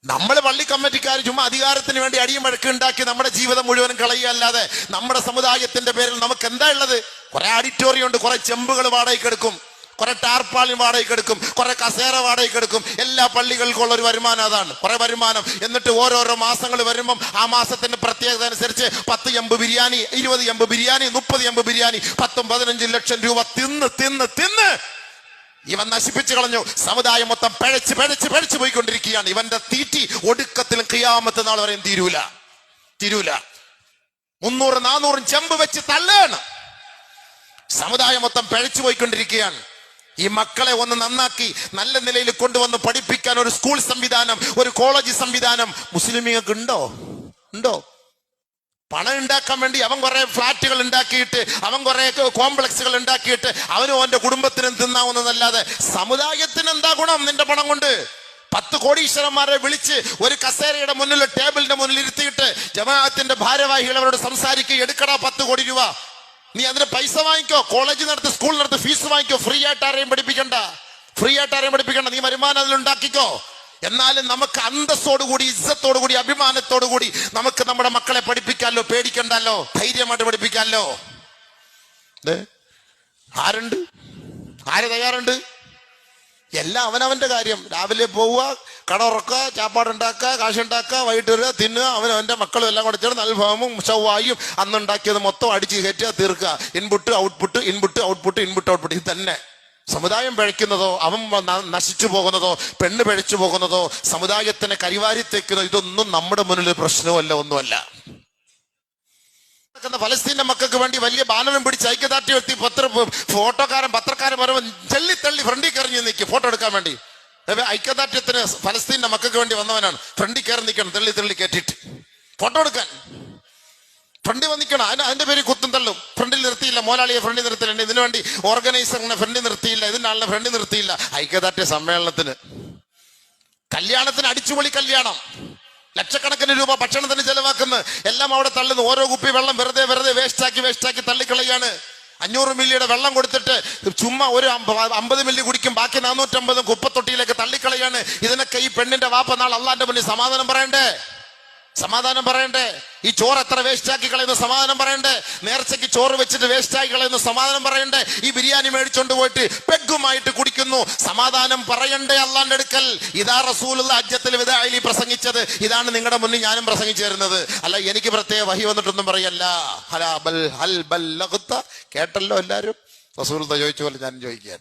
നമ്മൾ പള്ളി കമ്മിറ്റിക്കാർ ചുമ്മാ അധികാരത്തിന് വേണ്ടി അടിയും വഴക്ക് ഉണ്ടാക്കി നമ്മുടെ ജീവിതം മുഴുവനും കളയുകയല്ലാതെ നമ്മുടെ സമുദായത്തിന്റെ പേരിൽ നമുക്ക് എന്താ ഉള്ളത്? കുറെ ഓഡിറ്റോറിയം ഉണ്ട്, കുറെ ചെമ്പുകൾ വാടകയ്ക്ക് എടുക്കും, കുറെ ടാർപ്പാളിൻ വാടകയ്ക്ക് എടുക്കും, കുറെ കസേര വാടകയ്ക്ക് എടുക്കും. എല്ലാ പള്ളികൾക്കുള്ള ഒരു വരുമാനം അതാണ്, കുറെ വരുമാനം. എന്നിട്ട് ഓരോരോ മാസങ്ങൾ വരുമ്പം ആ മാസത്തിന്റെ പ്രത്യേകത അനുസരിച്ച് 10 എമ്പ് ബിരിയാണി, 20 എമ്പ് ബിരിയാണി, 30 എമ്പ് ബിരിയാണി, 10-15 ലക്ഷം രൂപ തിന്ന് തിന്ന് തിന്ന് ഇവൻ നശിപ്പിച്ചു കളഞ്ഞു. സമുദായം മൊത്തം പഴച്ച് പോയിക്കൊണ്ടിരിക്കുകയാണ്. ഇവന്റെ തീറ്റി ഒടുക്കത്തിലും ഖിയാമത്ത് നാൾ വരെയും തീരൂല. 300-400 ചെമ്പ് വെച്ച് തള്ളാണ്. സമുദായം മൊത്തം പഴച്ചു പോയിക്കൊണ്ടിരിക്കുകയാണ്. ഈ മക്കളെ ഒന്ന് നന്നാക്കി നല്ല നിലയിൽ കൊണ്ടുവന്ന് പഠിപ്പിക്കാൻ ഒരു സ്കൂൾ സംവിധാനം, ഒരു കോളേജ് സംവിധാനം മുസ്ലിമീങ്ങൾക്ക് ഉണ്ടോ? പണം ഉണ്ടാക്കാൻ വേണ്ടി അവൻ കുറെ ഫ്ലാറ്റുകൾ ഉണ്ടാക്കിയിട്ട്, അവൻ കുറെ കോംപ്ലക്സുകൾ ഉണ്ടാക്കിയിട്ട് അവനും അവന്റെ കുടുംബത്തിനും തിന്നാവുന്നതല്ലാതെ സമുദായത്തിന് എന്താ ഗുണം നിന്റെ പണം കൊണ്ട്? 10 കോടീശ്വരന്മാരെ വിളിച്ച് ഒരു കസേരയുടെ മുന്നിൽ, ടേബിളിന്റെ മുന്നിൽ ഇരുത്തിയിട്ട് ജമാഅത്തിന്റെ ഭാരവാഹികൾ അവരോട് സംസാരിക്കുക, എടുക്കടാ 10 കോടി രൂപ, നീ അതിന് പൈസ വാങ്ങിക്കോ, കോളേജ് നടത്ത്, സ്കൂൾ നടത്ത്, ഫീസ് വാങ്ങിക്കോ, ഫ്രീ ആയിട്ട് ആരെയും പഠിപ്പിക്കണ്ട, നീ വരുമാനം അതിലുണ്ടാക്കിക്കോ. എന്നാലും നമുക്ക് അന്തസ്സോടുകൂടി, ഇസ്സത്തോടുകൂടി, അഭിമാനത്തോടുകൂടി നമുക്ക് നമ്മുടെ മക്കളെ പഠിപ്പിക്കാമല്ലോ, പേടിക്കണ്ടല്ലോ, ധൈര്യമായിട്ട് പഠിപ്പിക്കാമല്ലോ. ആര് തയ്യാറുണ്ട്? എല്ലാം അവനവന്റെ കാര്യം. രാവിലെ പോവുക, കട ഉറക്കുക, ചാപ്പാടുണ്ടാക്കുക, കാശുണ്ടാക്കുക, വൈകിട്ട് വരിക, തിന്നുക, അവനവന്റെ മക്കളും എല്ലാം കൂടെ ചേർന്ന് അൽഫാമും ഷവായും അന്നുണ്ടാക്കിയത് മൊത്തം അടിച്ച് കയറ്റുക, തീർക്കുക. Input output, input output, input output. ഇത് തന്നെ സമുദായം പിഴയ്ക്കുന്നതോ, അവൻ നശിച്ചു പോകുന്നതോ, പെണ്ണ് പിഴച്ചു പോകുന്നതോ, സമുദായത്തിനെ കരിവാരിത്തേക്കുന്നതോ, ഇതൊന്നും നമ്മുടെ മുന്നിൽ പ്രശ്നമല്ല, ഒന്നുമല്ല. ഫലസ്തീന്റെ മക്കൾക്ക് വേണ്ടി വലിയ ബാനറും പിടിച്ച് ഐക്യദാർഢ്യം എത്തി പത്രക്കാരൻ വരുമ്പോൾ തള്ളി ഫ്രണ്ടിൽ കയറി നിൽക്കും ഫോട്ടോ എടുക്കാൻ വേണ്ടി. ഐക്യദാർഢ്യത്തിന് ഫലസ്തീന്റെ മക്കൾക്ക് വേണ്ടി വന്നവനാണ്. ഫ്രണ്ടിൽ കയറി നിൽക്കണം, തള്ളി കയറ്റിട്ട് ഫോട്ടോ എടുക്കാൻ ഫ്രണ്ടിൽ വന്നിക്കണം. അതിന്റെ പേര് കുത്തും തള്ളും. ഫ്രണ്ടിൽ നിർത്തിയില്ല, മോലാളിയെ ഫ്രണ്ടിൽ നിർത്തിയില്ല, ഇതിനു വേണ്ടി ഓർഗനൈസറിനെ ഫ്രണ്ടിൽ നിർത്തിയില്ല, ഇതിന്റെ ആളിനെ ഫ്രണ്ടിൽ നിർത്തിയില്ല. ഐക്യദാർഢ്യ സമ്മേളനത്തിന്, കല്യാണത്തിന്, അടിച്ചുപൊളി കല്യാണം, ലക്ഷക്കണക്കിന് രൂപ ഭക്ഷണത്തിന് ചെലവാക്കുന്നു, എല്ലാം അവിടെ തള്ളുന്നു. ഓരോ കുപ്പി വെള്ളം വെറുതെ വേസ്റ്റാക്കി തള്ളിക്കളയാണ്. 500 മില്ലിയുടെ വെള്ളം കൊടുത്തിട്ട് ചുമ്മാ ഒരു 50 മില്ലി കുടിക്കും, ബാക്കി 450 കുപ്പത്തൊട്ടിയിലേക്ക് തള്ളിക്കളയാണ്. ഇതിനൊക്കെ ഈ പെണ്ണിന്റെ വാപ്പ നാൾ അള്ളാന്റെ മുന്നിൽ സമാധാനം പറയണ്ടേ? ഈ ചോറ് എത്ര വേസ്റ്റാക്കി കളയുന്നു സമാധാനം പറയണ്ടേ? നേർച്ചയ്ക്ക് ചോറ് വെച്ചിട്ട് വേസ്റ്റാക്കി കളയുന്നു സമാധാനം പറയണ്ടേ? ഈ ബിരിയാണി മേടിച്ചോണ്ട് പോയിട്ട് പെഗ്ഗുമായിട്ട് കുടിക്കുന്നു സമാധാനം പറയണ്ടേ അള്ളാന്റെ അടുക്കൽ? ഇതാ റസൂലുള്ള ഹജ്ജത്തുൽ വിദാഇൽ പ്രസംഗിച്ചത്, ഇതാണ് നിങ്ങളുടെ മുന്നിൽ ഞാനും പ്രസംഗിച്ചു തരുന്നത്. അല്ല എനിക്ക് പ്രത്യേക വഹി വന്നിട്ടൊന്നും പറയല്ല. കേട്ടല്ലോ എല്ലാരും? റസൂലുള്ള ചോദിച്ച പോലെ ഞാനും ചോദിക്കാൻ.